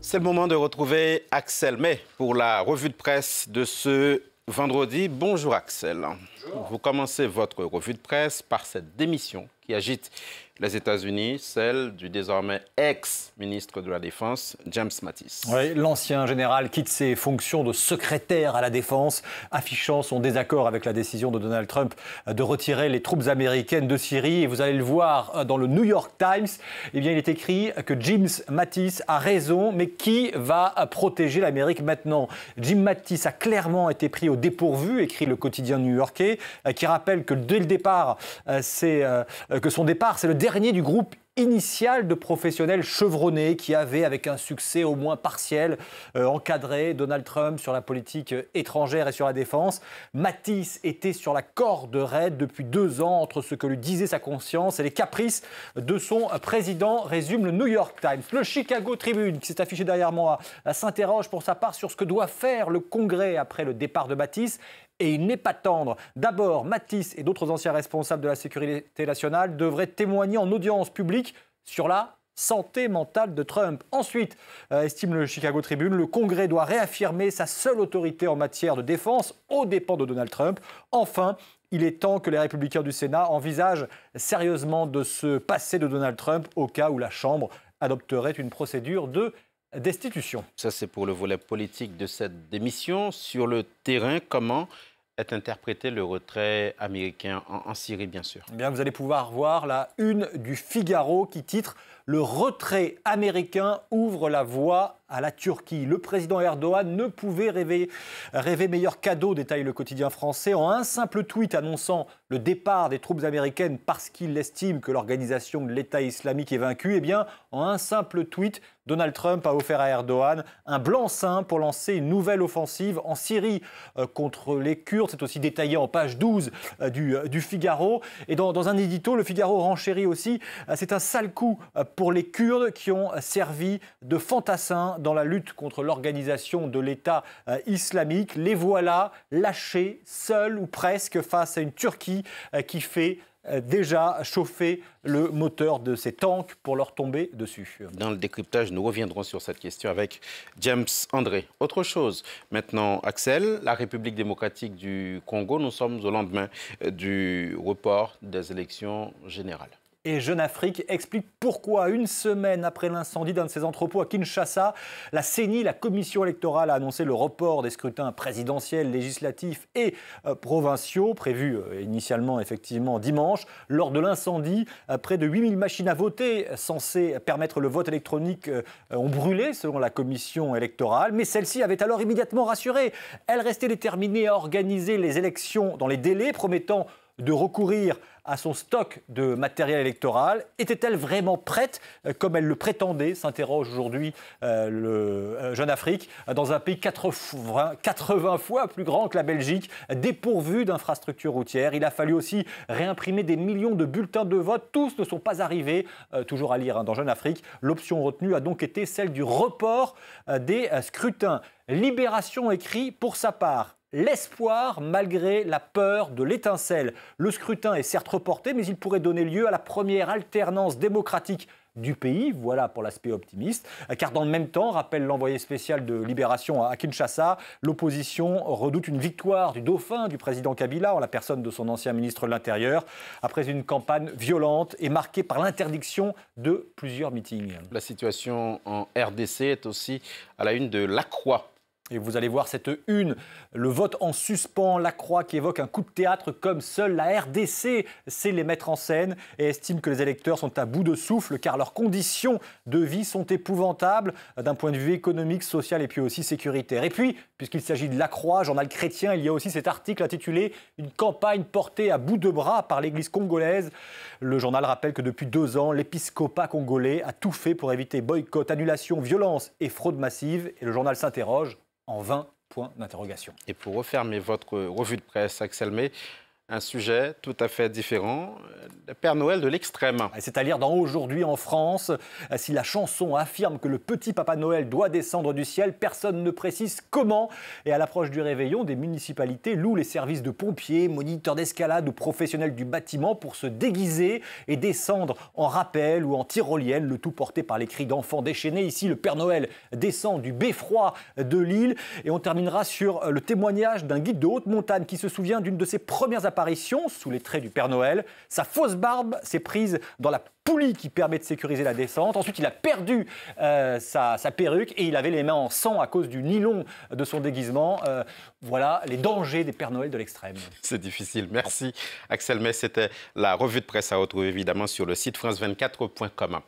C'est le moment de retrouver Axel May pour la revue de presse de ce vendredi. Bonjour Axel. Bonjour. Vous commencez votre revue de presse par cette démission qui agite les États-Unis, celle du désormais ex-ministre de la Défense, James Mattis. Oui, l'ancien général quitte ses fonctions de secrétaire à la Défense, affichant son désaccord avec la décision de Donald Trump de retirer les troupes américaines de Syrie. Et vous allez le voir dans le New York Times, eh bien, il est écrit que James Mattis a raison, mais qui va protéger l'Amérique maintenant? Jim Mattis a clairement été pris au dépourvu, écrit le quotidien new-yorkais, qui rappelle que dès le départ, que son départ, c'est le dernier du groupe initial de professionnels chevronnés qui avaient, avec un succès au moins partiel, encadré Donald Trump sur la politique étrangère et sur la défense. Mattis était sur la corde raide depuis 2 ans entre ce que lui disait sa conscience et les caprices de son président, résume le New York Times. Le Chicago Tribune, qui s'est affiché derrière moi, s'interroge pour sa part sur ce que doit faire le Congrès après le départ de Mattis. Et il n'est pas tendre. D'abord, Mattis et d'autres anciens responsables de la sécurité nationale devraient témoigner en audience publique sur la santé mentale de Trump. Ensuite, estime le Chicago Tribune, le Congrès doit réaffirmer sa seule autorité en matière de défense aux dépens de Donald Trump. Enfin, il est temps que les républicains du Sénat envisagent sérieusement de se passer de Donald Trump au cas où la Chambre adopterait une procédure de destitution. Ça, c'est pour le volet politique de cette démission. Sur le terrain, comment est interprété le retrait américain en Syrie, bien sûr? Eh bien, vous allez pouvoir voir la une du Figaro qui titre « Le retrait américain ouvre la voie à la Turquie ». Le président Erdogan ne pouvait rêver meilleur cadeau, détaille le quotidien français, en un simple tweet annonçant le départ des troupes américaines parce qu'il estime que l'organisation de l'État islamique est vaincue. Eh bien, en un simple tweet, Donald Trump a offert à Erdogan un blanc-seing pour lancer une nouvelle offensive en Syrie contre les Kurdes. C'est aussi détaillé en page 12 du Figaro. Et dans un édito, le Figaro renchérit aussi. C'est un sale coup pour les Kurdes qui ont servi de fantassins dans la lutte contre l'organisation de l'État islamique. Les voilà lâchés, seuls ou presque, face à une Turquie qui fait déjà chauffer le moteur de ses tanks pour leur tomber dessus. Dans le décryptage, nous reviendrons sur cette question avec James André. Autre chose, maintenant, Axel, la République démocratique du Congo, nous sommes au lendemain du report des élections générales. Et Jeune Afrique explique pourquoi, une semaine après l'incendie d'un de ses entrepôts à Kinshasa, la CENI, la commission électorale, a annoncé le report des scrutins présidentiels, législatifs et provinciaux, prévus initialement effectivement dimanche. Lors de l'incendie, près de 8000 machines à voter censées permettre le vote électronique ont brûlé, selon la commission électorale. Mais celle-ci avait alors immédiatement rassuré. Elle restait déterminée à organiser les élections dans les délais, promettant de recourir à son stock de matériel électoral. Était-elle vraiment prête, comme elle le prétendait, s'interroge aujourd'hui le Jeune Afrique, dans un pays 80 fois plus grand que la Belgique, dépourvu d'infrastructures routières. Il a fallu aussi réimprimer des millions de bulletins de vote. Tous ne sont pas arrivés, toujours à lire dans Jeune Afrique. L'option retenue a donc été celle du report des scrutins. Libération écrit pour sa part l'espoir malgré la peur de l'étincelle. Le scrutin est certes reporté, mais il pourrait donner lieu à la première alternance démocratique du pays, voilà pour l'aspect optimiste, car dans le même temps, rappelle l'envoyé spécial de Libération à Kinshasa, l'opposition redoute une victoire du dauphin du président Kabila, en la personne de son ancien ministre de l'Intérieur, après une campagne violente et marquée par l'interdiction de plusieurs meetings. La situation en RDC est aussi à la une de La Croix. Et vous allez voir cette une, le vote en suspens, La Croix qui évoque un coup de théâtre comme seule la RDC sait les mettre en scène et estime que les électeurs sont à bout de souffle car leurs conditions de vie sont épouvantables d'un point de vue économique, social et puis aussi sécuritaire. Et puis, puisqu'il s'agit de La Croix, journal chrétien, il y a aussi cet article intitulé « Une campagne portée à bout de bras par l'église congolaise ». Le journal rappelle que depuis 2 ans, l'épiscopat congolais a tout fait pour éviter boycott, annulation, violence et fraude massive. Et le journal s'interroge en 20 points d'interrogation. Et pour refermer votre revue de presse, Axel May, Un sujet tout à fait différent, le Père Noël de l'extrême. C'est à lire dans Aujourd'hui en France. Si la chanson affirme que le petit Papa Noël doit descendre du ciel, personne ne précise comment. Et à l'approche du réveillon, des municipalités louent les services de pompiers, moniteurs d'escalade ou professionnels du bâtiment pour se déguiser et descendre en rappel ou en tyrolienne, le tout porté par les cris d'enfants déchaînés. Ici, le Père Noël descend du beffroi de Lille. Et on terminera sur le témoignage d'un guide de haute montagne qui se souvient d'une de ses premières apparitions sous les traits du Père Noël. Sa fausse barbe s'est prise dans la poulie qui permet de sécuriser la descente. Ensuite, il a perdu sa perruque et il avait les mains en sang à cause du nylon de son déguisement. Voilà les dangers des Pères Noël de l'extrême. C'est difficile. Merci Axel May. C'était la revue de presse à retrouver évidemment sur le site france24.com.